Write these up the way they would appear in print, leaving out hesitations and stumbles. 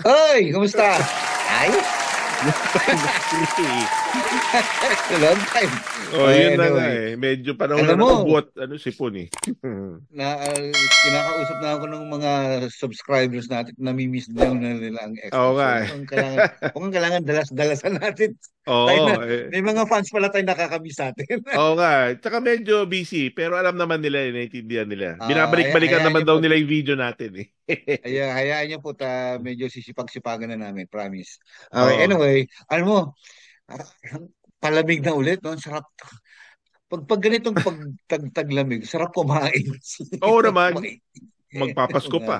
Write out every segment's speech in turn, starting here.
Hoy, kumusta? Ay, Long time no see. long time. Oh, Okay, yun na nga anyway. eh. Medyo panahon Alam na mo, ng ugot. Ano, sipon eh. kinakausap na ako ng mga subscribers natin, namimiss daw na nila ang Oo X-Box. nga So eh. mukhang kailangan dalas-dalasan natin. Tayo na, Oo eh. may mga fans pala tayo nakakamiss sa atin. Oo nga eh. Tsaka medyo busy. Pero alam naman nila, naiintindihan nila. Binabalik-balikan Hayaan naman niyo daw po, nila yung video natin eh. hayaan niyo po medyo sisipag-sipagan na namin, promise. Okay, Oo. anyway, alam mo, ah, palamig na ulit, no? Ang sarap. Pag ganitong pagtaglamig, sarap kumain. Oo Sarap naman. kumain. Magpapasko Nga. pa.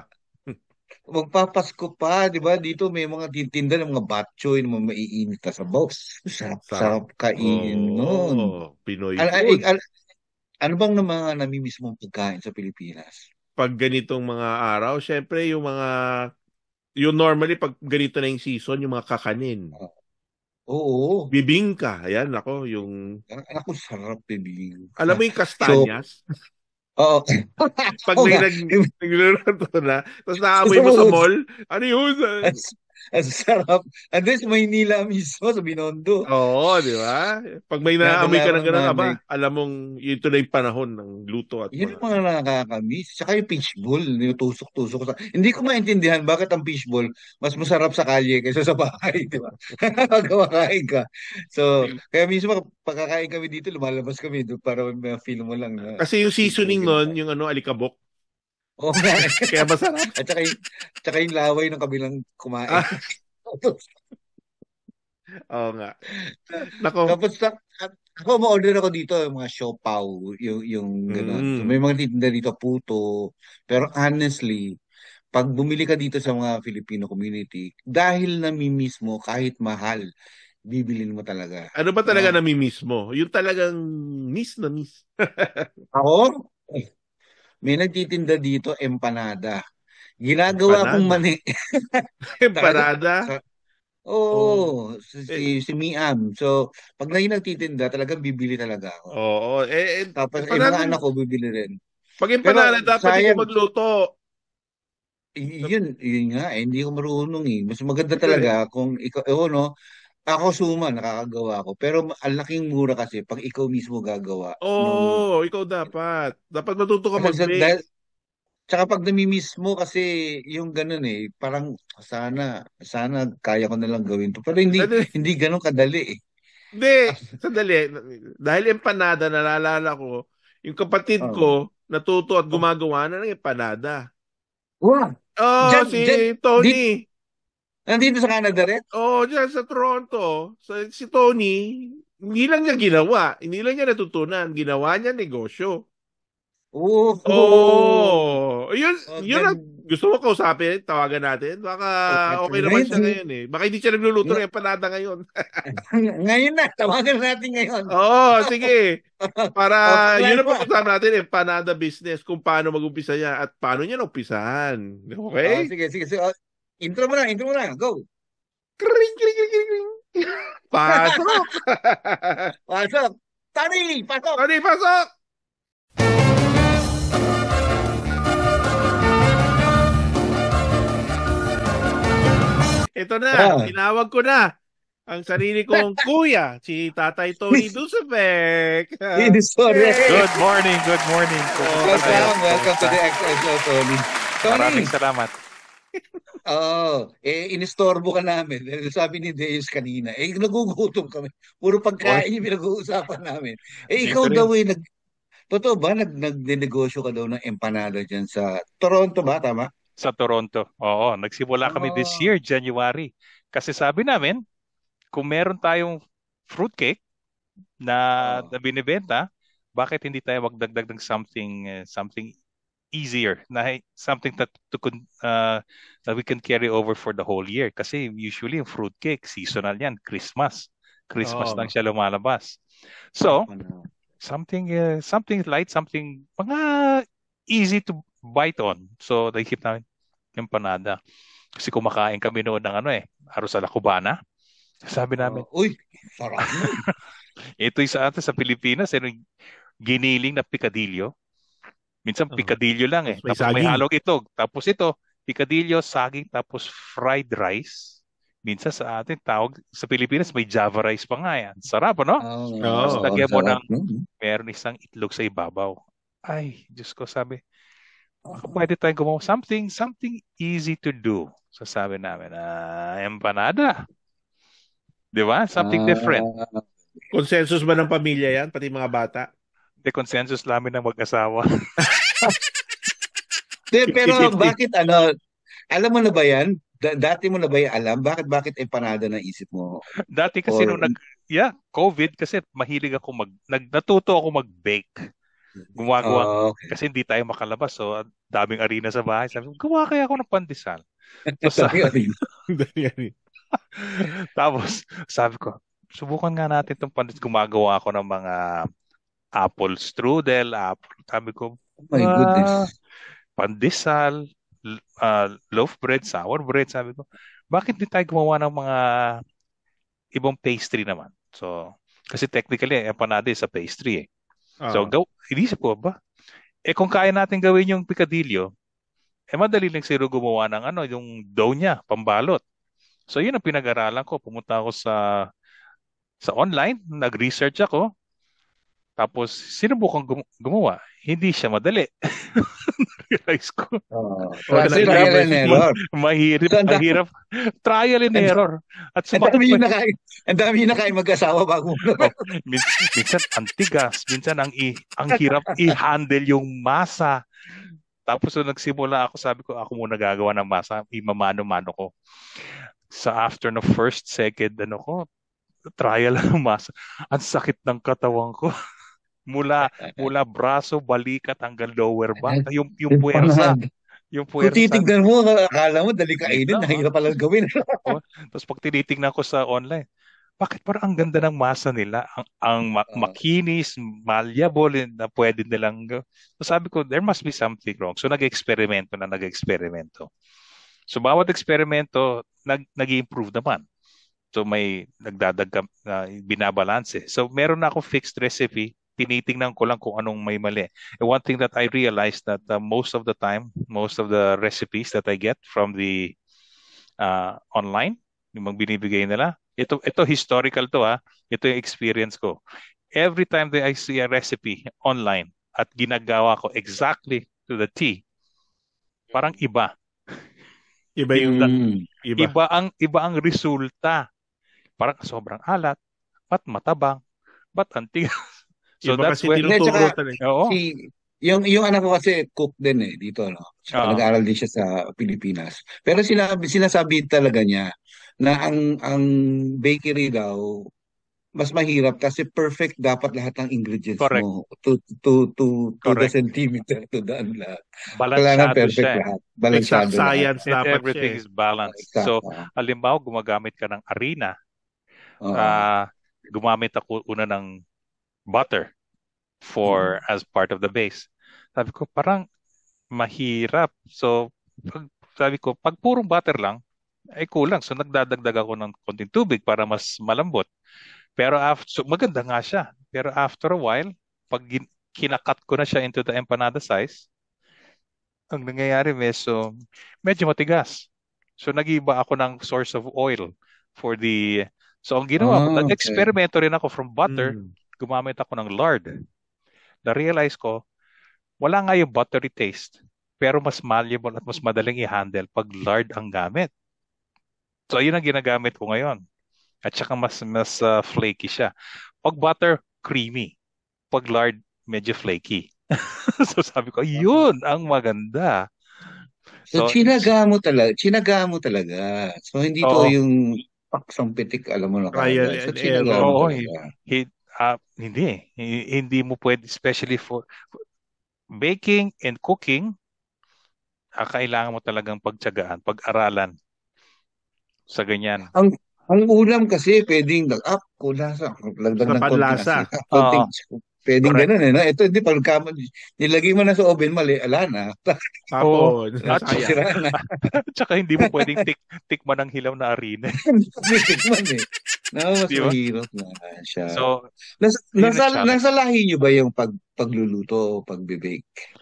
Magpapasko pa, di ba? Dito may mga titinda ng mga batchoy na mga maiinit na sabaw. Sarap. Sarap-sarap kainin nun. Oo. Pinoy Al, al, food. al, ano bang na mga namimiss mong pagkain sa Pilipinas? Pag ganitong mga araw, syempre yung normally pag ganito na yung season, yung mga kakanin. Ah, oo. Bibingka, ayan ako, yung Ako, sarap bibig. alam mo yung So, kastanyas? oo. Pag Oo may nga. nagluluto na, tapos naamoy mo sa Susunod. mall, ano yun? Ang, ang sarap. And this, Maynila mismo sa Binondo. Oo, di ba? Pag may naamoy Nadala ka ako ng ng ganun, nanay. aba, alam mong ito na yung panahon ng luto at Yun mga... ang mga nakakamiss. Tsaka yung fishball, yung tusok-tusok ko sa... Hindi ko maintindihan bakit ang fishball mas masarap sa kalye kaysa sa bahay, di ba? Pag kumakain ka. So, kaya mismo pagkakain kami dito, lumalabas kami doon para feel mo lang na Kasi yung fishball seasoning nun, kinakain. yung ano, alikabok, Oo nga. kaya masarap. At tsaka yung laway ng kabilang kumain. Ah, oo nga. Nako. Tapos ako ma-order ako dito yung mga siopaw, yung gano'n. So may Mm. mga titinda dito puto. Pero honestly, pag bumili ka dito sa mga Filipino community, dahil namimiss mo kahit mahal, bibilin mo talaga. Ano ba talaga No? nami-miss mo? Yung talagang miss na miss. Ako, may nagtitinda dito empanada. Ginagawa kong Empanada. mani. Talaga. Empanada. Oh. Oo, Eh, si Miam. So, pag nagtitinda, talagang bibili talaga ako. oo. Tapos, yung Empanada. mga anak ko, bibili rin. Pag Pero, empanada, dapat ikaw sayang, magluto. yun nga, hindi ko marunong eh. Mas maganda talaga Siyempre. kung ikaw, no, ako suma, nakakagawa ako. Pero ang laking mura kasi pag ikaw mismo gagawa nung, Oo, ikaw dapat. Dapat matuto ka dahil, mag-bake. tsaka pag namimiss mo kasi yung ganun eh, parang sana kaya ko na lang gawin to. Pero Sandali. hindi ganun kadali eh. Hindi. Sandali. Dahil empanada, nalala ko, yung kapatid Oh. ko, natuto at Oh. gumagawa na ng empanada. Wow! Oh, Diyan, si diyan, Tony. nandito sa Canada rin? Oh, diyan sa Toronto. Si Tony, hindi lang niya ginawa. Hindi lang niya natutunan. Ginawa niya negosyo. Oh, Oh, yun ang maganda. gusto mo kausapin, tawagan natin. Baka Oh, okay naman siya ngayon, ngayon eh. Baka hindi siya nagluluto ng empanada ngayon. ngayon na, tawagan natin ngayon. Oo, sige. Para O, yun pakilain ang mo. pag-usapan natin, empanada business, kung paano mag-umpisa niya at paano niya umpisahan. Okay? Sige, sige, sige. Intro mo na. Go. Kring, kring, kring, kring, kring. Pasok! Pasok. Tony, pasok. Tony, pasok! Ito na, Ah. tinawag ko na ang sarili kong kuya, si Tatay Tony Dusabek. Sorry. Yay! Good morning, good morning. Kumusta kayo? Welcome to Kumusta? the XXO, Tony. Tony, Maraming salamat. inistorbo ka namin. Sabi ni Deus kanina, nagugutom kami. Puro Oy, pagkain yung pinag-uusapan namin. Ikaw dito daw rin totoo ba nagnegosyo ka daw ng empanada dyan sa Toronto ba, tama? sa Toronto. Oo, nagsimula kami this Oh, year, January. Kasi sabi namin, kung meron tayong fruitcake na oh. binibenta, bakit hindi tayo magdagdag ng something easier, something that we can carry over for the whole year. Kasi usually yung fruitcake, seasonal yan, Christmas. Christmas lang Oo. siya lumalabas. So, Ano? something light, something mga easy to bite on. So naisip namin empanada. Kasi kumakain kami noon ng arroz a la cubana. Sabi namin, Uy, sarap nun. ito'y sa atin sa Pilipinas, giniling na pikadilyo. Minsan Oh. pikadilyo lang Tapos may Tapos may saging. halong itlog. Tapos ito, Picadillo, saging, tapos fried rice. Minsan sa atin, tawag sa Pilipinas, may Java rice pa nga yan. Sarap, ano? Tapos Oo. Ang lagyan mo sarap. ng, meron isang itlog sa ibabaw. Ay, Diyos ko, sabi, baka pwede tayong gumawa something easy to do. So sabi namin, empanada. Di ba? Something different. Ah, Consensus ba ng pamilya yan, pati mga bata? The consensus namin ng mag-asawa. pero 50-50. bakit alam mo na ba yan? Dati mo na ba yan alam? Bakit empanada na isip mo? Dati kasi Or, nung COVID, kasi mahilig ako natuto ako mag-bake. Gumagawa, okay. kasi hindi tayo makalabas. So, ang daming arena sa bahay. Sabi ko, gawa kaya ako ng pandesal. So, Sabi ko, tapos, sabi ko, subukan nga natin itong pandesal. Gumagawa ako ng mga apple strudel, sabi ko, oh my goodness. pandesal, loaf bread, sour bread. Sabi ko, bakit di tayo gumawa ng mga ibang pastry naman? So, kasi technically, empanada is a pastry eh. So, Oo. inisip ko ba? Kung kaya natin gawin yung picadillo, madali lang siguro gumawa ng yung dough niya, pambalot. So, yun ang pinag-aralan ko. Pumunta ako sa online, nag-research ako, tapos sinubukan gumawa. Hindi siya madali. Realize ko. Organic Trial and recipe. error. Mahirap, So, mahirap. Trial and error. At ang sumakit dami pa. yung nakain. Ang dami yung nakain mag-asawa bago mo. Oh, minsan ang tigas, minsan ang hirap i-handle yung masa. Tapos nung nagsimula ako, sabi ko, ako muna gagawa ng masa, imamano-mano ko. Sa after ng first, second, trial ng masa. Ang sakit ng katawan ko. Mula braso, balikat hanggang lower back. Yung puwersa. Yung Kung puwersa. titignan mo, akala mo dali Wait kainin, lang, nahirap pala gawin. Tapos pag tinitingnan ko sa online, bakit parang ang ganda ng masa nila? Ang makinis, malleable, na pwede nilang. So sabi ko, there must be something wrong. So nag-eksperimento. So bawat eksperimento, nag-i-improve naman. So may nagdadagdag na binabalanse. So meron na akong fixed recipe, tinitingnan ko lang kung anong may mali. And one thing that I realized that most of the time, most of the recipes that I get from the online, yung mga binibigay nila, ito historical to ha. Ito yung experience ko. Every time that I see a recipe online at ginagawa ko exactly to the T, parang iba. Iba yung iba. Iba ang resulta. Parang sobrang alat, ba't matabang, ba't antig. So Iba that's kasi when, tinuturo talaga. oo. Yung anak ko kasi cook din dito, no? Tsaka Oo. nag-aaral din siya sa Pilipinas. Pero sinasabi talaga niya na ang bakery daw mas mahirap kasi perfect dapat lahat ng ingredients Correct. mo to the Correct. centimeter to the lahat. Kailangan Balansyado perfect siya. lahat. Exact Balansyado lahat. science And dapat everything siya. is balanced. Exact. So, halimbawa, gumagamit ka ng harina. Oo. Gumamit ako una ng butter as part of the base. Sabi ko, parang mahirap. So, sabi ko, pag purong butter lang, ay kulang. So, nagdadagdag ako ng konting tubig para mas malambot. Pero maganda nga siya. Pero after a while, pag kinakat ko na siya into the empanada size, ang nangyayari medyo matigas. So nag-iba ako ng source of oil for the. So ang ginawa ko, Okay. nag-eksperimento rin ako from butter, gumamit ako ng lard. Na-realize ko, wala nga yung buttery taste, pero mas malleable at mas madaling i-handle pag lard ang gamit. So yun ang ginagamit ko ngayon. At saka mas flaky siya. Pag butter, creamy. Pag lard, medyo flaky. So sabi ko, yun ang maganda. So, chinaga mo talaga. So, hindi to Oo. yung paksang pitik, alam mo na Trial kagad. So, and chinaga error. mo Oo, talaga. hindi mo pwede, especially for baking and cooking, kailangan mo talagang pagtiyagaan, pag-aralan sa ganyan. Ang ulam kasi pwedeng kulasa, lagdag Sa ng konting panlasa. asin, konting, pwedeng Correct. ganun no? Ito hindi pag nilagay mo na sa oven mali, ala na. Tapos, At sayang. Sira na. Tsaka hindi mo pwedeng tikman ng hilaw na harina. Tikman No, mas Di ba? mahirap na siya. So, yun ang challenge. Nasa lahi niyo ba yung pagluluto o pagbe-bake?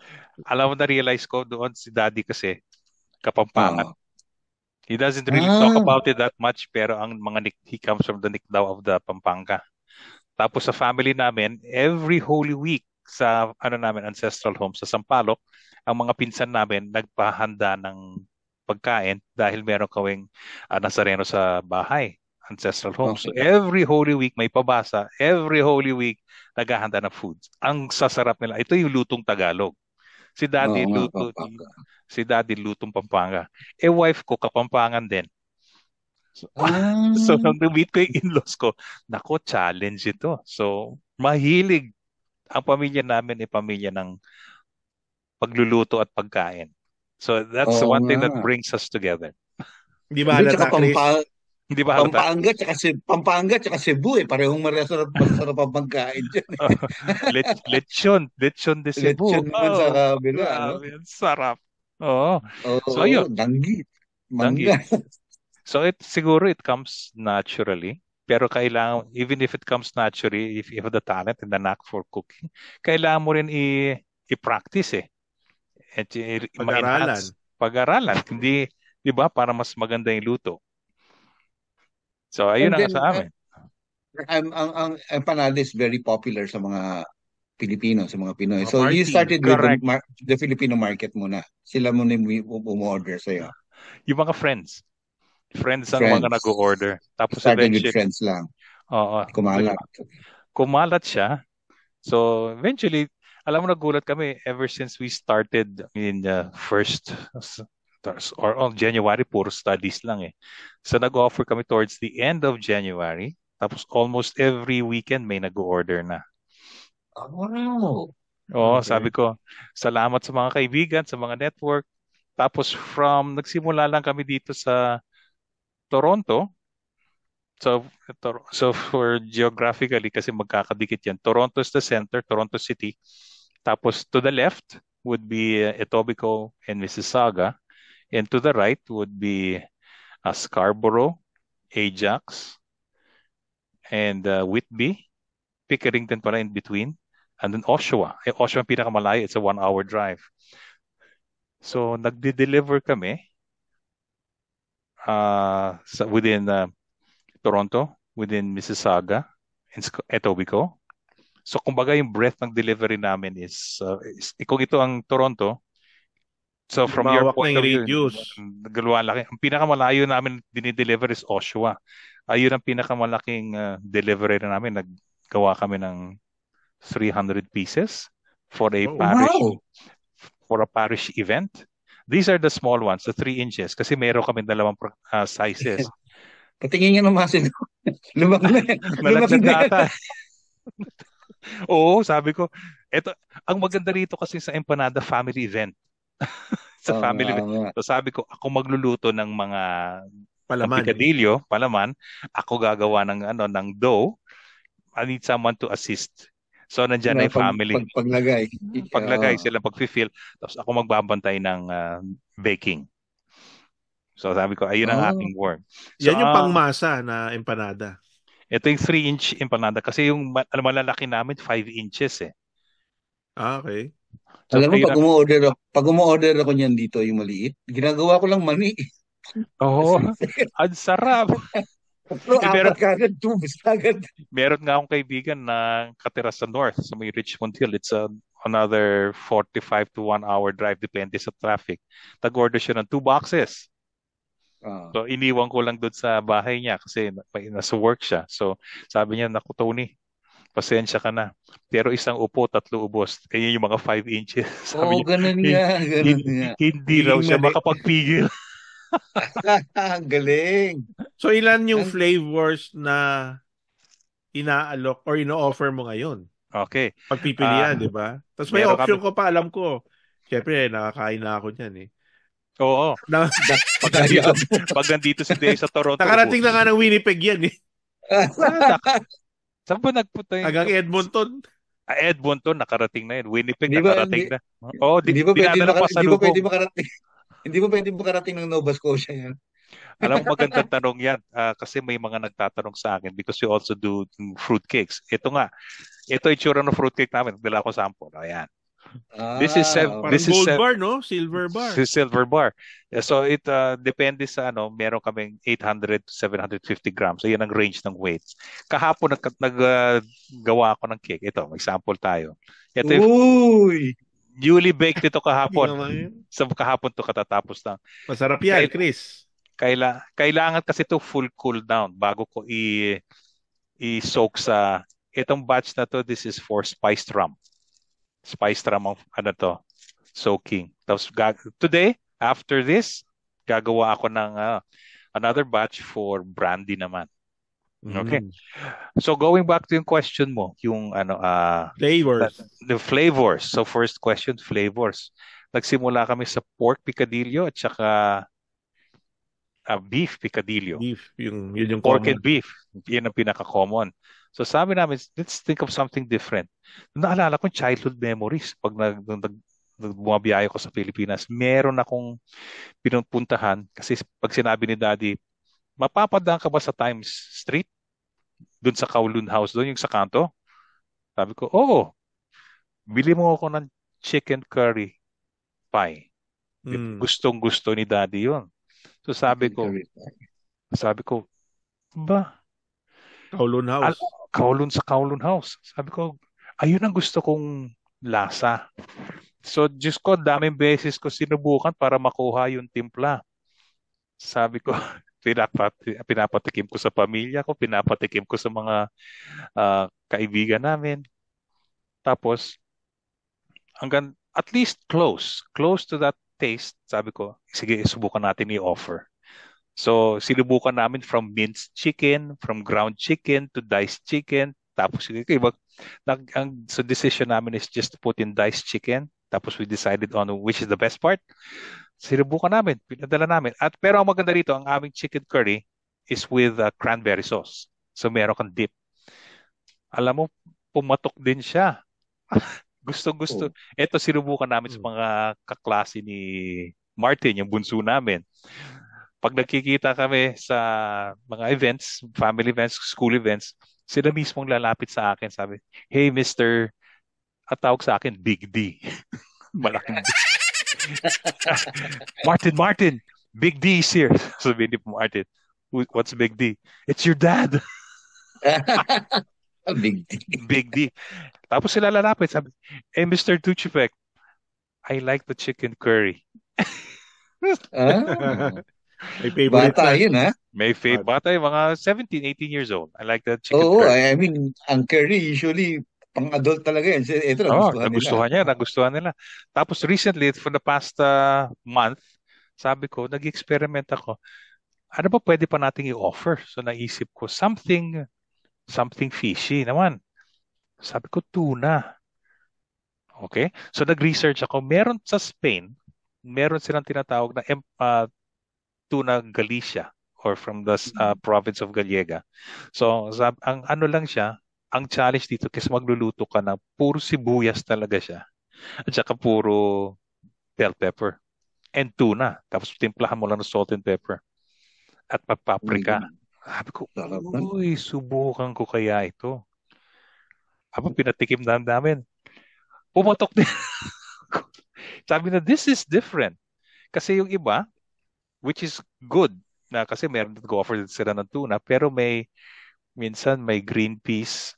Alam mo, na-realize ko doon si Daddy kasi, Kapampangan. Oo. He doesn't really talk Ah, about it that much, pero he comes from the Nikdao of the Pampanga. Tapos sa family namin, every Holy Week sa namin ancestral home sa Sampaloc, ang mga pinsan namin nagpahanda ng pagkain dahil meron kawing Nazareno sa bahay, ancestral home. So okay. every Holy Week may pabasa, every Holy Week naghahanda ng foods. Ang sasarap nila. Ito yung lutong Tagalog. Si Oo Daddy nga, luto Pampanga. si Daddy lutong Pampanga. Wife ko Kapampangan din. So, so Ah, nung na-meet ko yung in-laws ko, nako, challenge ito. So, mahilig ang pamilya namin ay pamilya ng pagluluto at pagkain. So, that's oo one nga. thing that brings us together. Hindi ba Hindi, tsaka halata, Chris? Hindi ba halata? Pampanga tsaka Cebu eh. Parehong masarap ang pagkain dyan. Lechon de Lechon Cebu. naman sa Oh, kabila, no? grabe, ang sarap. Oo. So, Oo, ayun, danggit, danggit. mangga. So, siguro it comes naturally. Pero kailangan, even if it comes naturally, if you have the talent and the knack for cooking, kailangan mo rin i-practice eh. At Pag-aralan. ma-enhance. Pag-aralan. Hindi, di ba, para mas maganda yung luto. So, ayun And ang then, sa amin. ang empanada is very popular sa mga Pilipino, sa mga Pinoy. Mga So you party. started with Correct. the Filipino market muna. Sila muna yung umu-order sa'yo. Yung mga friends. Friends ang mga Friends. nag-order. Tapos Started with eventually, friends lang. oo, Kumalat. kumalat siya. So, eventually, alam mo, nagulat kami ever since we started in the first or on January, puro studies lang eh. So, nag-offer kami towards the end of January. Tapos, almost every weekend may nag-order na. Oh, wow. Oo, Okay. sabi ko, salamat sa mga kaibigan, sa mga network. Tapos, nagsimula lang kami dito sa Toronto. So for geographically, kasi magkakadikit yan, Toronto is the center, Toronto City. Tapos to the left would be Etobicoke and Mississauga. And to the right would be Scarborough, Ajax, and Whitby. Pickering din pala in between. And then Oshawa. Oshawa ang pinakamalayo. It's a 1-hour drive. So nagde-deliver kami within Toronto, within Mississauga, and Etobicoke. So kumbaga yung breadth ng delivery namin kung ito ang Toronto, so from your Lumawak na point yung of view, radius. laki. Ang pinakamalayo namin dinideliver is Oshawa. Ayun ang pinakamalaking delivery na namin. Naggawa kami ng 300 pieces for a Oh. parish Wow. for a parish event. These are the small ones, the 3 inches, kasi meron kami dalawang sizes. Patingin nga ng muscle ko. Lumaki na yan. Lumaki Nalaglag na na yan. ata. Oo, sabi ko, ang maganda rito kasi sa empanada family event. Sa Oo family nga, event. nga. So sabi ko, ako magluluto ng Palaman. picadillo, palaman, ako gagawa ng dough. I need someone to assist. So nandiyan na yung family. Paglagay. Paglagay Oo. sila, pag-fill. Tapos ako magbabantay ng baking. So sabi ko, ayun ang Oh. aking work. So, Yan yung pangmasa na empanada. ito yung 3-inch empanada kasi yung malalaki namin 5 inches eh. Okay. So, Alam mo, ayun pag umu-order ako niyan dito, yung maliit, ginagawa ko lang mani. Oo, ang sarap. Pero Meron, apat kagad, tubos kagad. meron nga akong kaibigan na katira sa north, sa may Richmond Hill. It's another 45 to 1 hour drive, depende sa traffic. Tag-order siya ng 2 boxes. Ah. So, iniwan ko lang doon sa bahay niya kasi nasa work siya. So, sabi niya, naku Tony, pasensya ka na. Pero isang upo, 3 ubos. Kaya yung mga 5 inches. Sabi Oo, niya, ganun nga, ganun nga. hindi raw Magiging siya mali. makapagpigil. Ang galing. So ilan yung Ang- flavors na inaalok or ino-offer mo ngayon? Okay. Pagpipilian, di ba? Tapos may meron option ko pa, alam ko. Siyempre, nakakain na ako niyan eh. Oo. Na, Pag nandito, pag nandito si Dave sa Toronto, nakarating na nga ng Winnipeg yan eh. saan ba nagpunta yun? Hanggang Edmonton. Edmonton, nakarating na yun. Winnipeg, Di ba, nakarating na. Oo, Hindi ba pwede dinadala pa sa hindi ba pwede lubong. makarating? Hindi ba pwede makarating ng Nova Scotia yan? Alam mo, magandang tanong yan. Kasi may mga nagtatanong sa akin because we also do fruit cakes. Ito nga, ito itsura ng fruit cake namin. Nagdala ko sample. Ayan. This is Parang this is gold bar, no? Silver bar. silver bar. So it depende sa ano, meron kaming 800 to 750 grams. So yan ang range ng weights. Kahapon gawa ako ng cake. Ito, may sample tayo. Ito yung Uy! newly baked ito Hindi kahapon. naman yun. Sa kahapon to katatapos lang. Masarap yan, Kail- Chris. Kailangan kasi to full cool down bago ko i-soak sa itong batch na to. This is for spiced rum. Spiced rum ang ano to, soaking. Tapos today, after this, gagawa ako ng another batch for brandy naman. Okay. Mm. So going back to yung question mo, yung Flavors. the flavors. So first question, flavors. Nagsimula kami sa pork picadillo at saka beef picadillo. Beef, yun yung Pork common. and beef. Yan ang pinaka-common. So sabi namin, let's think of something different. Naalala ko childhood memories. Pag bumabiyahe ko sa Pilipinas, meron akong pinupuntahan kasi pag sinabi ni Daddy, mapapadaan ka ba sa Times Street? Doon sa Kowloon House, doon yung sa kanto? Sabi ko, oo. Bili mo ako ng chicken curry pie. Mm. Gustong gusto ni Daddy yun. So sabi ko, ba? Kowloon House. Kowloon House. Sabi ko, ayun ang gusto kong lasa. So, Diyos ko, daming beses ko sinubukan para makuha yung timpla. Sabi ko, pinapatikim ko sa pamilya ko, pinapatikim ko sa mga kaibigan namin. Tapos, hanggang at least close to that taste, sabi ko, sige, subukan natin i-offer. So, sinubukan namin from minced chicken, from ground chicken to diced chicken. Tapos, so decision namin is just to put in diced chicken. Tapos, we decided on which is the best part. Sinubukan namin, pinadala namin. Pero ang maganda rito, ang aming chicken curry is with cranberry sauce. So, meron kang dip. Alam mo, pumatok din siya. Gusto. Ito, sinubukan namin sa mga kaklase ni Martin, yung bunso namin. Pag nagkikita kami sa mga events, family events, school events, sila mismong lalapit sa akin, sabi, hey, Mr. At tawag sa akin, Big D. Malaking D. Martin, Big D is here. Sabi ni Martin, what's Big D? It's your dad. Big D. Big D. Tapos sila lalapit, sabi, hey, Mr. Tuchipek, I like the chicken curry. May favorite Bata yun, ha? May favorite. Bata yung mga 17, 18 years old. I like the chicken Oo, curry. I mean, ang curry usually pang-adult talaga yan. Ito, nagustuhan nila. Tapos recently, for the past month, sabi ko, nag-experiment ako. Ano ba pwede pa nating i-offer? So naisip ko, something fishy naman. Sabi ko, tuna. Okay? So nag-research ako. Meron sa Spain, meron silang tinatawag na tuna Galicia or from the province of Gallega. So ang ano lang siya, ang challenge dito kasi magluluto ka na puro sibuyas talaga siya. At saka puro bell pepper and tuna. Tapos timplahan mo lang ng salt and pepper at paprika. Sabi ko, uy, subukan ko kaya ito. Habang pinatikim na namin, pumatok din. Sabi na, this is different. Kasi yung iba, which is good, na kasi meron go-offer sila ng tuna, pero minsan may green peas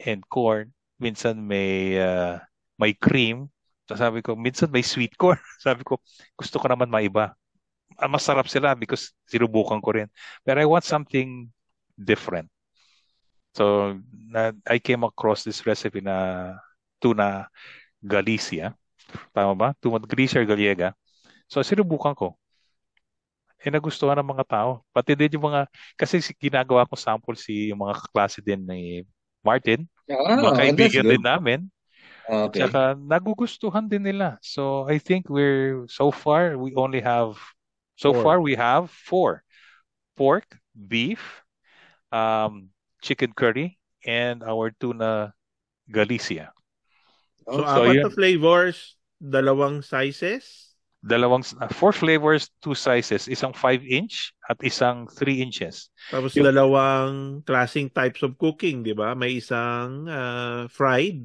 and corn, minsan may cream. So sabi ko, minsan may sweet corn. Sabi ko, gusto ko naman maiba. Masarap sila because sinubukan ko rin. But I want something different. So I came across this recipe na tuna Galicia. Tama ba? Tuna Galicia or Gallega. So sinubukan ko. Nagustuhan ng mga tao. Pati din yung mga, kasi ginagawa ko sample yung mga kaklase din ni Martin. Mga kaibigan din namin. Okay. Tsaka nagugustuhan din nila. So I think we have 4. Pork, beef, chicken curry, and our tuna Galicia. So apat na flavors, dalawang sizes? 4 flavors, 2 sizes. Isang 5-inch at isang 3 inches. Tapos dalawang klaseng types of cooking, di ba? May isang fried.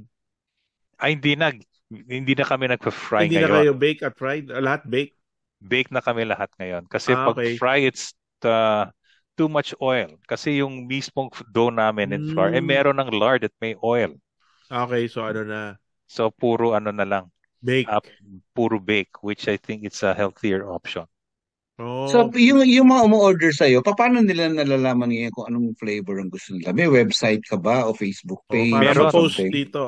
Ay, hindi na. Hindi na kami nagpa-fry Hindi na ngayon. kayo bake at fried? Lahat bake? Bake na kami lahat ngayon. Kasi pag Okay. fry, it's too much oil. Kasi yung mismong dough namin and flour, meron ng lard at may oil. Okay, so ano na? So, puro ano na lang. Bake. Puro bake, which I think it's a healthier option. So, Oh, yung mga umu-order sa'yo, paano nila nalalaman ngayon kung anong flavor ang gusto nila? May website ka ba o Facebook para page o Meron. ma-post something? dito.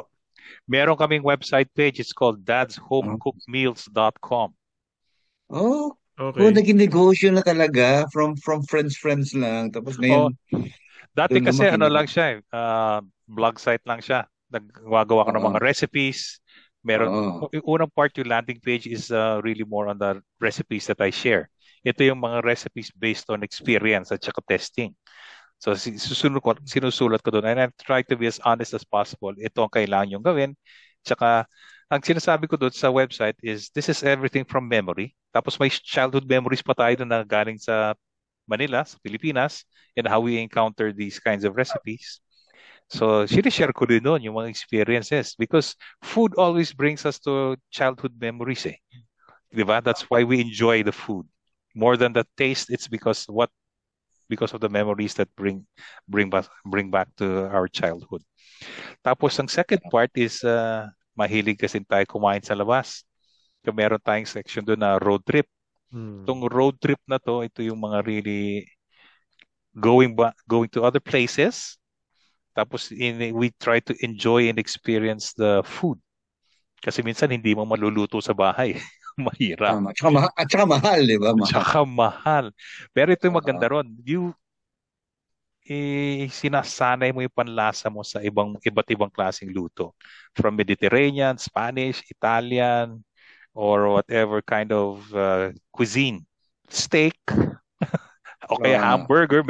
Meron kaming website page. It's called Ah, dadshomecookmeals.com. Oh, Okay. naging negosyo na talaga from friends lang. Tapos Oh, ngayon, dati doon kasi lumaki ano na. lang siya blog site lang siya. Nagwagawa ko ng Oo, mga recipes. Meron, oo. yung unang part yung landing page is really more on the recipes that I share. Ito yung mga recipes based on experience at saka testing. So sinusulat ko doon and I try to be as honest as possible. Ito ang kailangan yung gawin. Tsaka ang sinasabi ko doon sa website is this is everything from memory. Tapos may childhood memories pa tayo doon na galing sa Manila, sa Pilipinas, and how we encounter these kinds of recipes. So, sinishare ko rin doon yung mga experiences because food always brings us to childhood memories eh. Di ba? That's why we enjoy the food. More than the taste, it's because of the memories that bring back to our childhood. Tapos ang second part is mahilig kasi tayo kumain sa labas. So, meron tayong section doon na road trip. Hmm. Itong road trip na to, ito yung mga really going to other places. Tapos we try to enjoy and experience the food. Kasi minsan hindi mo maluluto sa bahay. Mahirap. Tama. At saka mahal, di ba? Mahal. Tsaka mahal. Pero ito yung Oo. maganda ron. Sinasanay mo yung panlasa mo sa iba't ibang klaseng luto. From Mediterranean, Spanish, Italian, or whatever kind of cuisine. Steak, o kaya Oo. hamburger, Oh.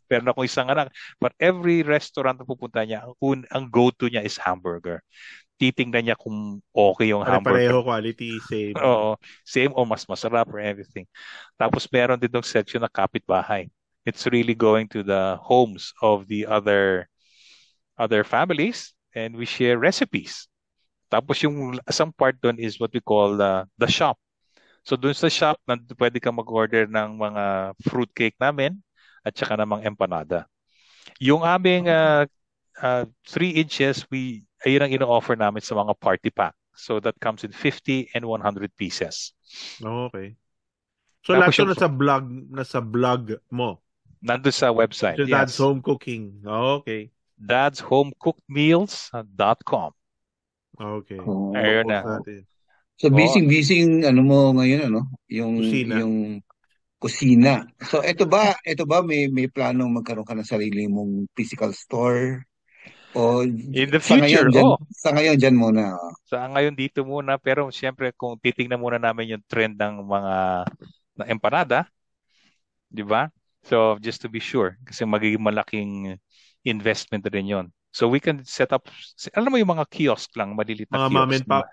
meron akong isang anak. But every restaurant na pupunta niya, ang go-to niya is hamburger. Titingnan niya kung okay yung hamburger. Pare-pareho quality, same. Oo, same o mas masarap or everything. Tapos meron din tong section na kapitbahay. It's really going to the homes of the other families and we share recipes. Tapos yung isang part doon is what we call the shop. So doon sa shop, pwede kang mag-order ng mga fruitcake namin at saka namang empanada. Yung aming 3 inches, ayun ang ino-offer namin sa mga party pack. So that comes in 50 and 100 pieces. Okay. So Tapos lahat to yung nasa blog mo. nandun sa website, Your dad's yes. home cooking. Okay. dadshomecookmeals.com. Okay. Oo. Ayun Post na. natin. So, Oo. busy ano mo ngayon, ano? Kusina. Yung kusina. So, ito ba may planong magkaroon ka ng sarili mong physical store? O In the future, sa ngayon dyan muna. sa ngayon dito muna, pero siyempre kung titingnan muna namin yung trend ng mga na empanada, di ba? So just to be sure, kasi magiging malaking investment rin yon. So we can set up, alam mo yung mga kiosk lang, malilit na Mga mom kiosk. and pop.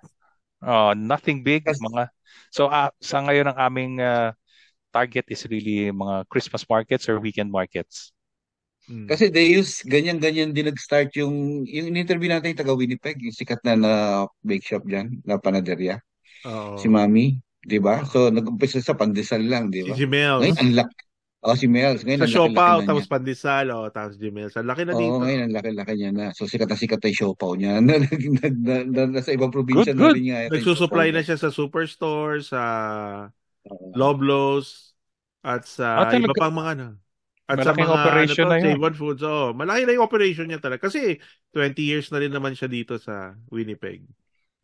Nothing big, Kasi, so sa ngayon ang aming target is really mga Christmas markets or weekend markets. Hmm. kasi ganyan-ganyan din nag-start yung in-interview natin yung taga Winnipeg, yung sikat na bake shop dyan, na panaderya. Si Oo. Mami, di ba? So, nag-umpisa sa pandesal lang, di Si ba? Gmails. Ngayon, si Mels. Ngayon, Sa ang laki-laki siopaw, na niya. tapos pandesal, tapos Gmails. Ang laki na Oo, dito. ngayon, ang laki-laki niya na. So, sikat na yung siopaw niya. Nasa ibang probinsya Good, na good. rin nga ito yung siopaw Nagsusupply niya. na siya sa Superstore, sa Oo. Loblaws, at sa iba Talaga, pang mga at sa malaking mga operation na yun. Save On Foods. Oh, malaki na yung operation niya talaga. Kasi 20 years na rin naman siya dito sa Winnipeg.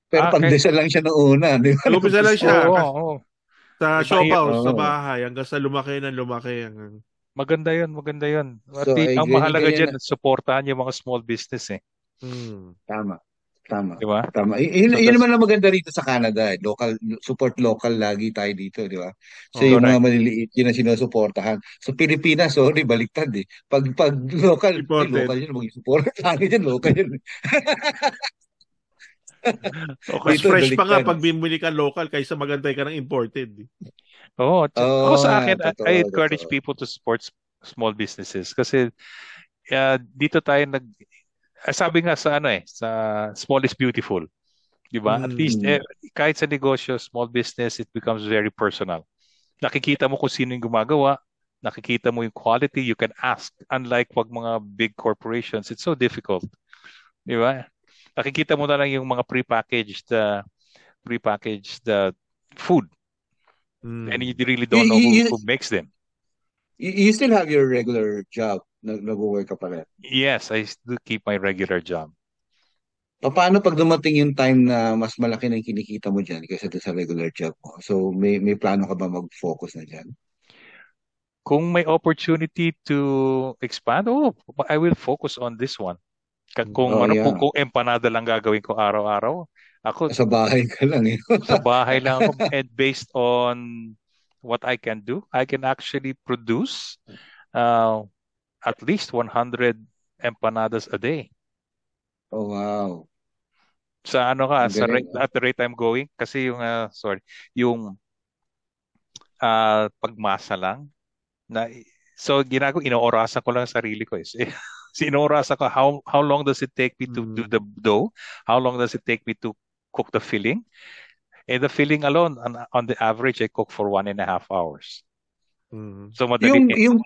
Pero Okay. pandesal lang siya noong una, di ba? Nag-umpisa lang Tapos, siya Oo. sa Iba, shophouse, sa oo. bahay, hanggang sa lumaki ng lumaki. maganda yun, maganda yun. At So, ay, ang mahalaga ganyan-ganyan na. dyan, supportahan yung mga small business eh. Tama. Tama. Di ba? Tama. So Yun that's naman ang maganda rito sa Canada. Support local lagi tayo dito, di ba? So yung Oo. mga correct. maliliit, yun ang sinusuportahan. So Pilipinas, sorry, baliktad eh. Pag local Imported. yun, mag-support. Lagi dyan, local yun. Mas Okay. Dito, fresh pa nga baliktad. pag bumili ka local kaysa magantay ka ng imported. Oo. Ako Oo sa nga, akin, I totoo, encourage totoo. people to support small businesses kasi dito tayo sabi nga sa sa small is beautiful. Di ba? At least, Mm. kahit sa negosyo, small business, it becomes very personal. Nakikita mo kung sino yung gumagawa, nakikita mo yung quality, you can ask. Unlike wag mga big corporations, it's so difficult. Di ba? Nakikita mo na lang yung mga prepackaged food, and you Mm. really You, don't know you, who makes them. you still have your regular job. Nag-work ka pa rin. Yes, I do keep my regular job. Paano pag dumating yung time na mas malaki na yung kinikita mo dyan kaysa doon sa regular job mo? So, may plano ka ba mag-focus na dyan? Kung may opportunity to expand, I will focus on this one. Kung Oh, ano, kung, yeah. kung empanada lang gagawin ko araw-araw, ako Sa bahay ka lang eh. sa bahay lang ako, and based on what I can do, I can actually produce uh, at least 100 empanadas a day. Oh, wow. Sa ano ka, Ang galing. at the rate I'm going, kasi yung, sorry, yung pagmasa lang, so inoorasan ko lang ang sarili ko. Inoorasan ko, how long does it take me to do Mm. the dough? How long does it take me to cook the filling? And the filling alone, on the average, I cook for 1.5 hours. Mm. So madali. Yung, yung,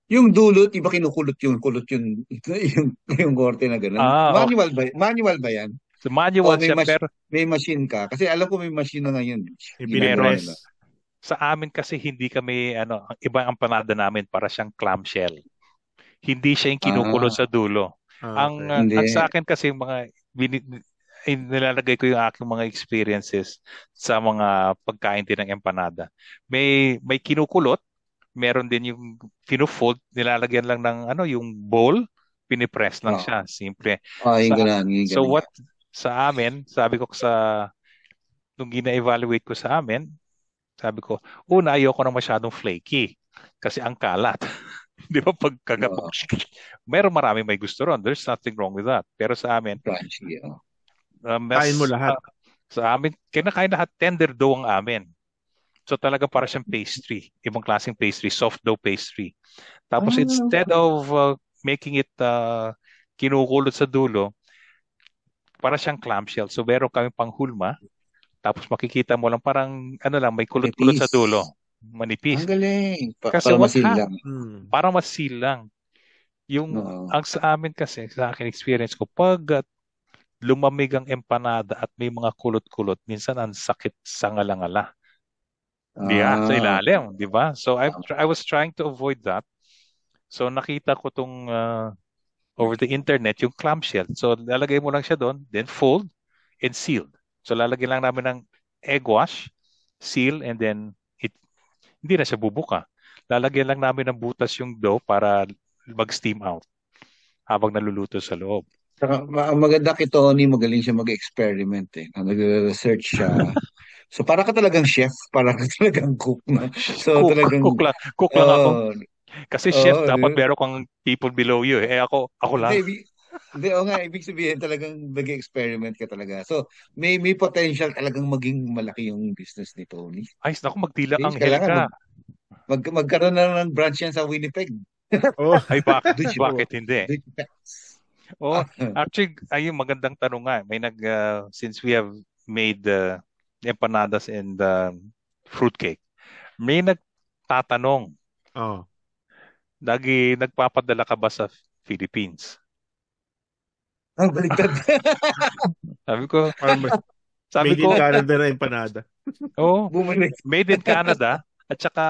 yung dulot, iba kinukulot kulot yung korte na ganun. Okay. Manual ba yan? So O manual siya, pero may machine ka? Kasi alam ko may machine na ngayon. Ginagawa meron. nila. Pinipress. Sa amin kasi hindi kami, ang ibang empanada namin para siyang clamshell. Hindi siya yung kinukulot Ah, sa dulo. Okay. Ang sa hindi. akin kasi nilalagay ko yung aking mga experiences sa mga pagkain din ng empanada. May kinukulot, meron din yung fold, nilalagyan lang ng yung bowl, pinipress lang Oh, siya, simple. yung Sa ganun, yung so ganun. what sa amin, sabi ko nung gina-evaluate ko sa amin, sabi ko, una, ayoko na masyadong flaky kasi ang kalat. Di ba pag kagapok, Oh, marami may gusto ron. There's nothing wrong with that. Pero sa amin, crunchy. Oh. Kain mo lahat. sa amin, kinakain lahat tender dough ang amin. So talaga para siyang pastry, ibang klaseng pastry, soft dough pastry. Tapos instead Ah, of making it kinukulot sa dulo, para siyang clamshell. So meron kami panghulma, tapos makikita mo lang parang lang, may kulot-kulot sa manipis. dulo. Ang Manipis. galing. Kasi Para masil lang. Mm. parang masil lang. Oo. Ang sa amin kasi, sa akin experience ko, pag lumamig ang empanada at may mga kulot-kulot, minsan ang sakit sa ngala-ngala. Sa Ah, ilalim, di ba? So I was trying to avoid that. So nakita ko tong over the internet yung clamshell. So lalagay mo lang siya doon, then fold and sealed. So lalagyan lang namin ng egg wash, seal, and then hindi na siya bubuka. Lalagyan lang namin ng butas yung dough para mag-steam out habang naluluto sa loob. saka, ang maganda kay Tony, magaling siya mag-experiment eh. Nagre-research siya. So para ka talagang chef, para ka talagang cook, no? So Cook, talagang, cook lang ako. oh, Kasi chef, oh, dapat meron kang people below you. Ako hindi, lang. hindi, ibig sabihin talagang nag-experiment ka talaga. So, may potential talagang maging malaki yung business ni Tony. Ay, naku, magtila Okay, anghel kailangan ka. magkaroon na ng branch yan sa Winnipeg. Oh. Ay, Doon siya, bakit hindi? doon siya. Oh, actually, ayun, magandang tanong nga. Since we have made the empanadas and the fruitcake, may nagtatanong, Oh. nagpapadala ka ba sa Philippines? Ang baliktad. Sabi ko, Parang sabi made in ko, Canada na empanada. oh, Bumalik. made in Canada, at saka,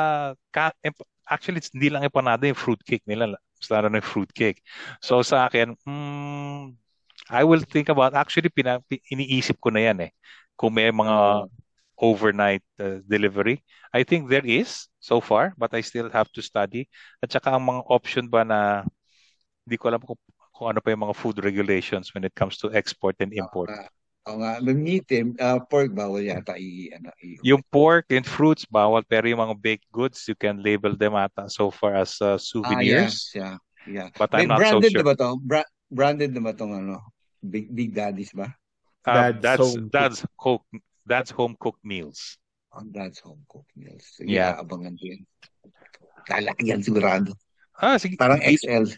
actually, hindi lang empanada yung fruitcake nila, mas lalo na yung fruitcake. So sa akin, I will think about, actually, iniisip ko na yan eh, kung may mga Oo. overnight delivery. I think there is so far, but I still have to study. At saka ang mga option ba na hindi ko alam kung ano pa yung mga food regulations when it comes to export and Oo import. nga. Oo nga. May meat eh. Pork bawal yata Yung pork and fruits, bawal, pero yung mga baked goods, you can label them ata so far as yes. souvenirs, Yeah. Yeah. but May I'm not so branded na sure. ba to? Branded na ba tong Big Daddies ba? Dad's home cook. That's home cooked meals. That's home cooked meals. Sige, Yeah. aabangan ko yan. Lalaki yan sigurado. Sige. Parang XL.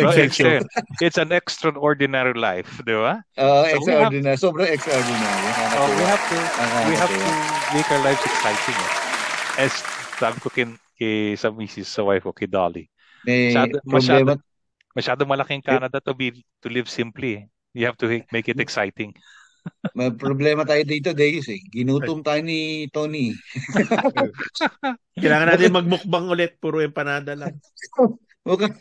No, XL show. Exception. it's an extraordinary life, di ba? So Extraordinary. Sobrang extraordinary. we Nakakatuwa. have to Nakakatuwa. make our lives exciting. As sabi ko sa misis, sa wife ko, kay Dolly. May Masyado, problema. masyado malaking Canada to live simply. You have to make it exciting. May problema tayo dito, Deus eh. Ginutom tayo ni Tony. Kailangan natin magmukbang ulit. Puro empanada lang. Mukhang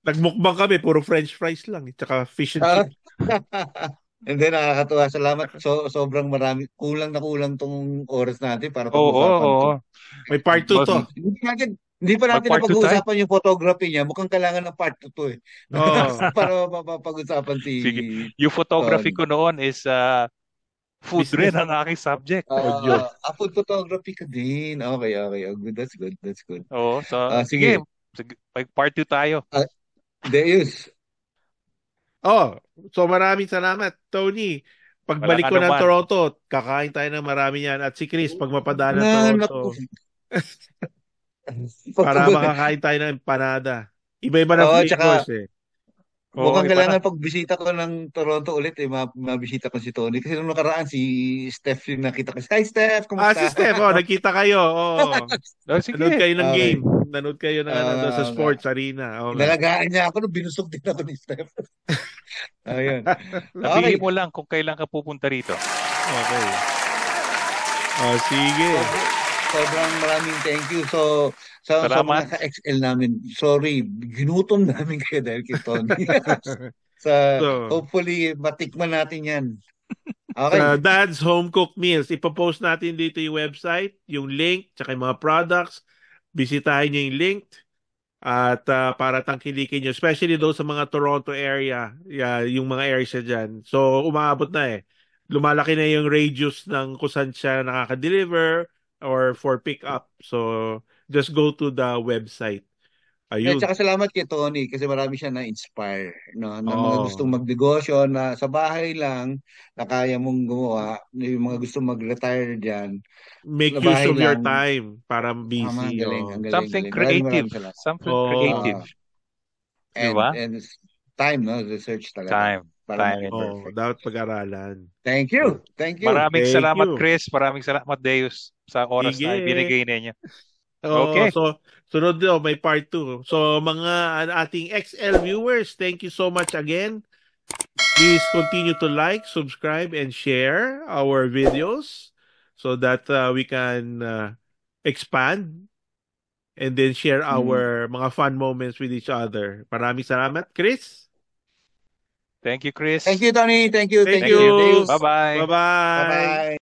Nagmukbang kami. Puro french fries lang. Tsaka fish and chips. And then nakakatuwa. Salamat. Sobrang marami. Kulang na kulang tong oras natin para Oo, pag-usapan to. May part 2 to. Hindi pa natin Mag-part 2 tayo. napag-uusapan yung photography niya. Mukhang kailangan ng part 2 to eh. Oo. Para mapapag-usapan Sige. Yung photography ko noon is food Business. rin ang aking subject. Food photography ka din. Okay. Oh, good. That's good. Oo, so Sige. sige, part 2 tayo. Deus. So maraming salamat, Tony. Pagbalik Walang ko ng anuman. Toronto, kakain tayo ng marami yan. At si Chris, pag mapadala ng Toronto, para makakain tayo ng empanada. Iba-iba ng flavors eh. Mukhang kailangan pagbisita ko ng Toronto ulit eh, mabisita ko si Tony. Kasi nung nakaraan si Steph yung nakita ko. Hi Steph, kumusta? Si Steph, nagkita kayo. Sige. Nanood kayo ng Okay. game. Nanood kayo ng sa sports arena. Nalagaan niya ako, binusog din ako ni Steph. Ayun. Sabihin mo lang kung kailan ka pupunta rito. Okay. Sige. Sobrang maraming thank you. So, sa Salamat. mga ka-XL namin, sorry, ginutom namin kayo dahil kay Tony. Hopefully, matikman natin yan. Okay. Sa Dad's Home Cooked Meals, ipopost natin dito yung website, yung link, tsaka yung mga products. Bisitahin niyo yung link at para tangkilikin nyo, especially doon sa mga Toronto area, yung mga areas dyan. So, umaabot na eh. Lumalaki na yung radius ng kung saan siya nakaka-deliver or for pick-up. So, just go to the website. Ayun. At saka salamat kay Tony kasi marami siya na-inspire. No? Na mga gustong magnegosyo na sa bahay lang na kaya mong gumawa. Yung mga gustong mag-retire dyan. Make sa use bahay of your lang. time para busy. Ang galing. Something Maraming creative. salamat. Something creative. Diba? And time, no? Research talaga. Time. Dapat pag-aralan. Thank you. Maraming salamat, Chris. Maraming salamat, Deus, sa oras na ibinigay ninyo. Okay. So, sunod daw, may part 2. So, mga ating XL viewers, thank you so much again. Please continue to like, subscribe, and share our videos so that we can expand and then share our mga fun moments with each other. Maraming salamat, Chris. Thank you, Chris. Thank you, Tony. Thank you. Thank you. Bye-bye. Bye-bye. Bye-bye.